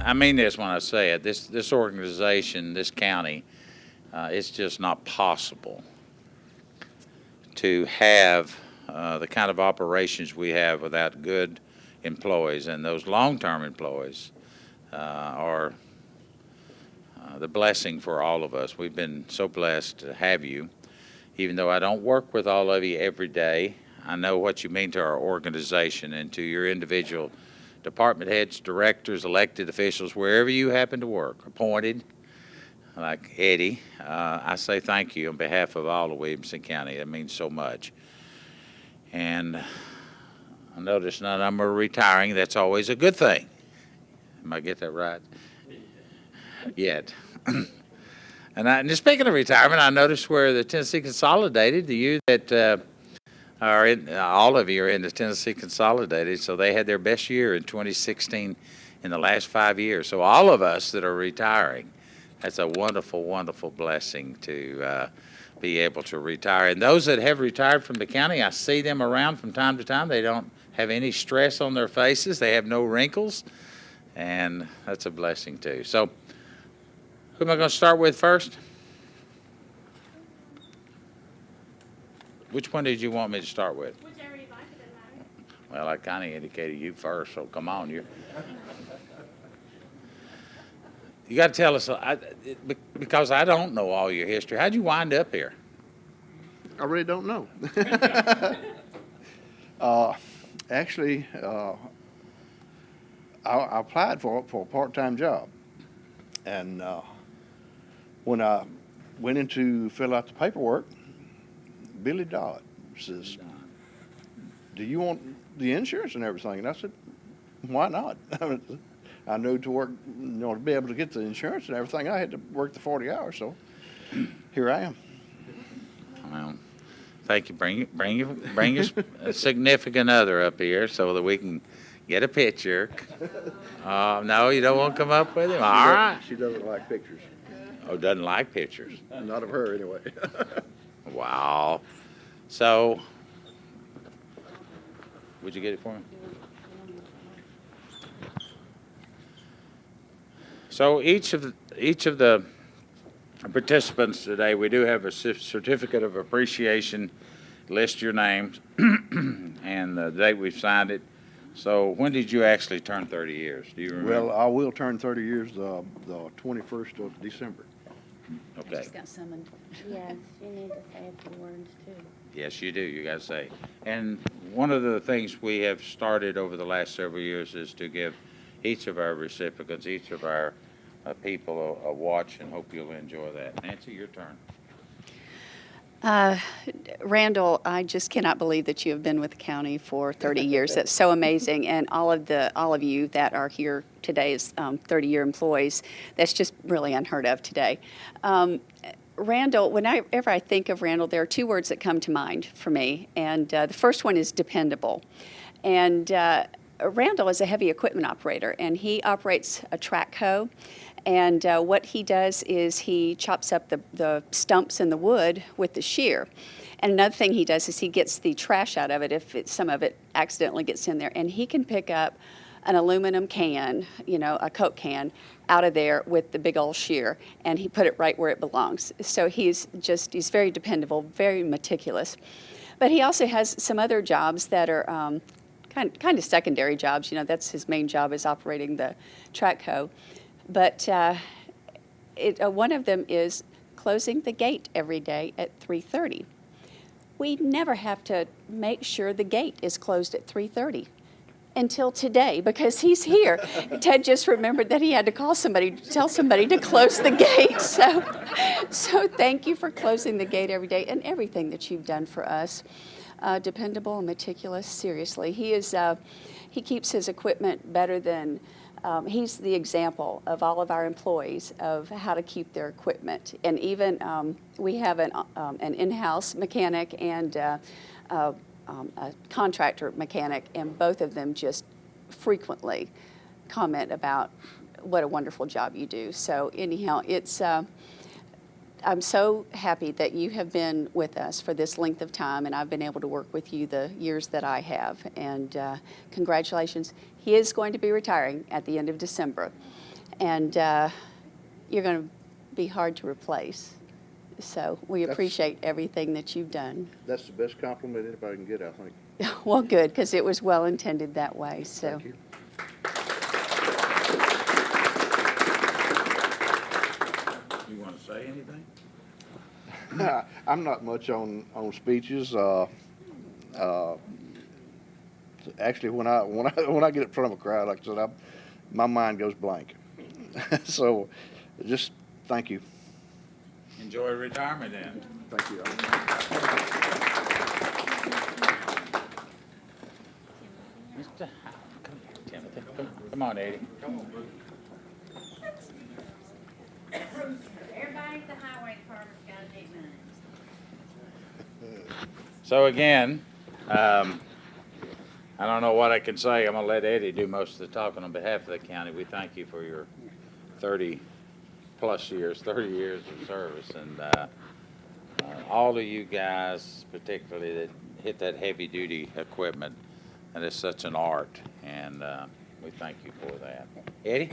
I mean this when I say it. This organization, this county, it's just not possible to have the kind of operations we have without good employees, and those long-term employees are the blessing for all of us. We've been so blessed to have you. Even though I don't work with all of you every day, I know what you mean to our organization and to your individual department heads, directors, elected officials, wherever you happen to work, appointed, like Eddie. I say thank you on behalf of all of Williamson County. It means so much. And I notice none of them are retiring. That's always a good thing. Am I get that right? Yet. And just speaking of retirement, I noticed where the Tennessee Consolidated, you that are in, all of you are in the Tennessee Consolidated, so they had their best year in 2016 in the last 5 years. So all of us that are retiring, that's a wonderful, wonderful blessing to be able to retire. And those that have retired from the county, I see them around from time to time. They don't have any stress on their faces. They have no wrinkles, and that's a blessing too. So who am I going to start with first? Which one did you want me to start with? Whichever you like, it doesn't matter. Well, I kind of indicated you first, so come on. You got to tell us, because I don't know all your history. How'd you wind up here? I really don't know. Actually, I applied for a part-time job, and when I went in to fill out the paperwork, Billy Dodd says, "Do you want the insurance and everything?" And I said, "Why not?" I knew to work, to be able to get the insurance and everything, I had to work the 40 hours. So here I am. Well, thank you. Bring your significant other up here so that we can get a picture. No, you don't want to come up with him? All right. She doesn't like pictures. Oh, doesn't like pictures. Not of her, anyway. Wow. So, would you get it for me? So each of the participants today, we do have a certificate of appreciation. List your names and the date we've signed it. So when did you actually turn 30 years? Do you remember? Well, I will turn 30 years the 21st of December. Okay. I just got summoned. Yes, you need to say a few words too. Yes, you do. You got to say. And one of the things we have started over the last several years is to give each of our recipients, each of our people a watch, and hope you'll enjoy that. Nancy, your turn. Randall, I just cannot believe that you have been with the county for 30 years. That's so amazing. And all of you that are here today as 30-year employees, that's just really unheard of today. Randall, whenever I think of Randall, there are two words that come to mind for me. And the first one is dependable. And Randall is a heavy equipment operator, and he operates a track hoe. And what he does is he chops up the stumps and the wood with the shear. And another thing he does is he gets the trash out of it if some of it accidentally gets in there. And he can pick up an aluminum can, a Coke can, out of there with the big old shear, and he put it right where it belongs. So he's very dependable, very meticulous. But he also has some other jobs that are kind of secondary jobs. That's his main job, is operating the track hoe. But one of them is closing the gate every day at 3:30. We never have to make sure the gate is closed at 3:30 until today, because he's here. Ted just remembered that he had to tell somebody to close the gate. So thank you for closing the gate every day and everything that you've done for us. Dependable and meticulous, seriously. He keeps his equipment better than. He's the example of all of our employees of how to keep their equipment. And even we have an in-house mechanic and a contractor mechanic, and both of them just frequently comment about what a wonderful job you do. So anyhow, I'm so happy that you have been with us for this length of time, and I've been able to work with you the years that I have. And congratulations. He is going to be retiring at the end of December. and you're going to be hard to replace. So we appreciate everything that you've done. That's the best compliment anybody can get, I think. Well, good, because it was well intended that way. So. Thank you. You want to say anything? I'm not much on speeches. Actually, when I get in front of a crowd, like I said, my mind goes blank. So, just thank you. Enjoy retirement then. Thank you. Mr. Howell, come here, Timothy. Come on, Eddie. Everybody at the highway department's got to do mine. So again, I don't know what I can say. I'm going to let Eddie do most of the talking on behalf of the county. We thank you for your 30 years of service. And all of you guys, particularly that hit that heavy duty equipment, that is such an art. And we thank you for that. Eddie?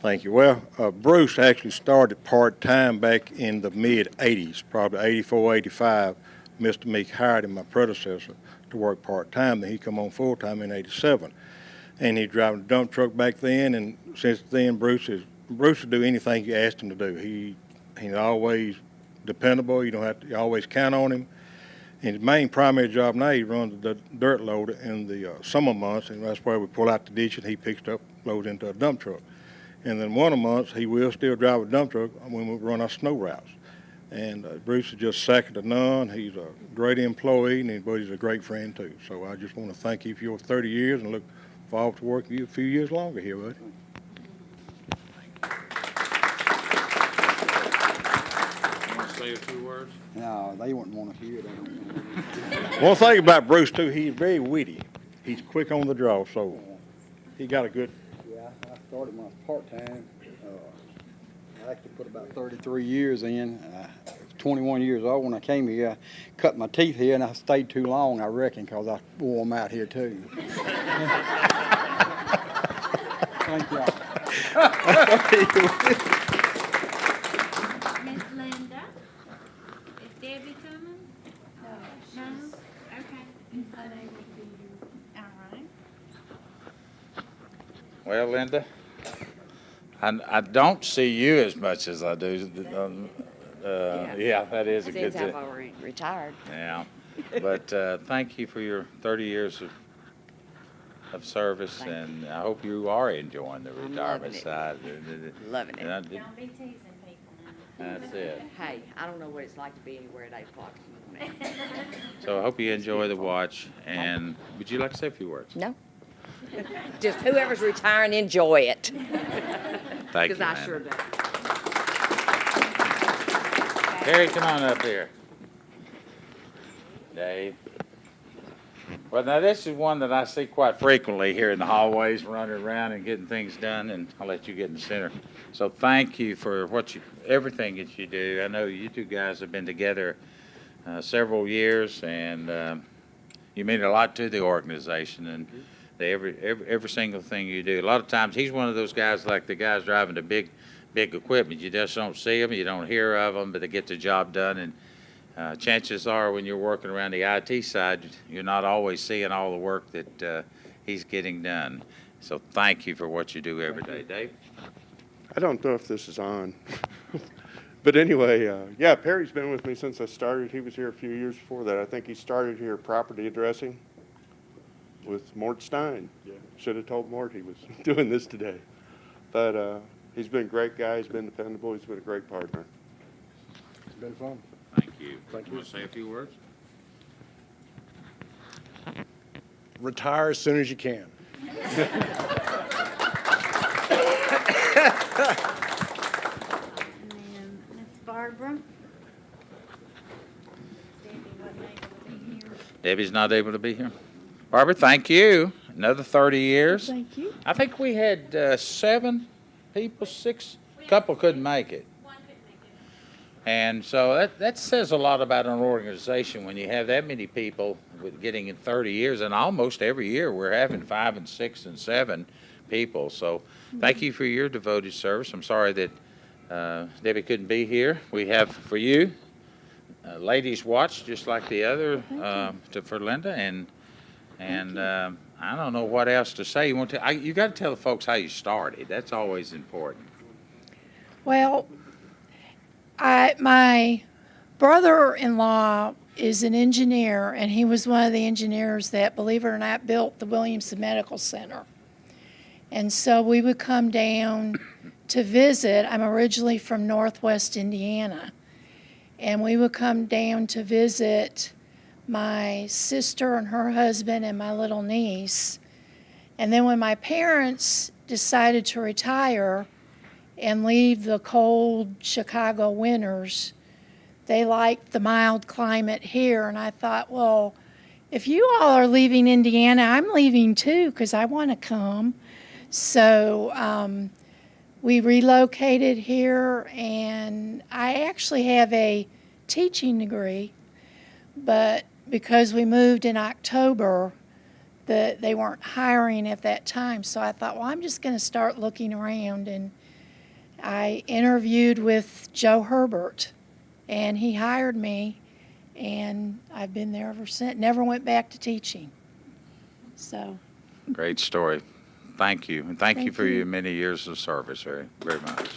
Thank you. Well, Bruce actually started part-time back in the mid-'80s, probably 84, 85. Mr. Meek hired him, my predecessor, to work part-time. Then he come on full-time in 87. And he driving a dump truck back then, and since then Bruce would do anything you asked him to do. He's always dependable. You always count on him. And his main primary job now, he runs the dirt loader in the summer months, and that's where we pull out the ditch and he picks up, loads into a dump truck. And then winter months, he will still drive a dump truck when we run our snow routes. And Bruce is just second to none. He's a great employee, but he's a great friend too. So I just want to thank you for your 30 years and look forward to working with you a few years longer here, buddy. You want to say a few words? No, they wouldn't want to hear that. One thing about Bruce too, he's very witty. He's quick on the draw, so he got a good. Yeah, I started when I was part-time. I actually put about 33 years in. I was 21 years old when I came here. I cut my teeth here, and I stayed too long, I reckon, because I wore them out here, too. Thank y'all. Miss Linda, is Debbie coming? No. No? Okay. Unable to be here. All right. Well, Linda, I don't see you as much as I do. Yeah, that is a good Since thing. I've already retired. Yeah, but thank you for your 30 years of service, Thank you. and I hope you are enjoying the I'm retirement loving it. side. Loving it. And I did- Don't be teasing people now. That's it. Hey, I don't know what it's like to be anywhere at 8 o'clock in the morning. So I hope you enjoy the watch, and would you like to say a few words? No. Just whoever's retiring, enjoy it. Thank you, Because I Amanda. sure do. Harry, come on up here. Dave. Well, now this is one that I see quite frequently here in the hallways, running around and getting things done, and I'll let you get in the center. So thank you for everything that you do. I know you two guys have been together several years, and you mean a lot to the organization, and every single thing you do. A lot of times he's one of those guys, like the guys driving the big equipment. You just don't see them, you don't hear of them, but they get the job done. And chances are when you're working around the IT side, you're not always seeing all the work that he's getting done. So thank you for what you do every day. Dave? I don't know if this is on. But anyway, yeah, Perry's been with me since I started. He was here a few years before that. I think he started here property addressing with Mort Stein. Yeah. Should have told Mort he was doing this today. But he's been a great guy. He's been dependable. He's been a great partner. It's been fun. Thank you. Thank you. Want to say a few words? Retire as soon as you can. And then Miss Barbara. Debbie wasn't able to be here. Debbie's not able to be here. Barbara, thank you. Another 30 years. Thank you. I think we had 7 people, 6, couple couldn't make it. One couldn't make it. And so that says a lot about an organization when you have that many people with getting in 30 years, and almost every year we're having 5 and 6 and 7 people. So thank you for your devoted service. I'm sorry that Debbie couldn't be here. We have for you ladies' watch, just like the other for Linda, and I don't know what else to say. You got to tell the folks how you started. That's always important. Well, my brother-in-law is an engineer, and he was one of the engineers that, believe it or not, built the Williamson Medical Center. And so we would come down to visit. I'm originally from Northwest Indiana. And we would come down to visit my sister and her husband and my little niece. And then when my parents decided to retire and leave the cold Chicago winters, they liked the mild climate here. And I thought, well, if you all are leaving Indiana, I'm leaving too, because I want to come. So we relocated here, and I actually have a teaching degree, but because we moved in October, they weren't hiring at that time. So I thought, well, I'm just going to start looking around, and I interviewed with Joe Herbert, and he hired me, and I've been there ever since. Never went back to teaching. So. Great story. Thank you. And thank you for you. your many years of service very, very much.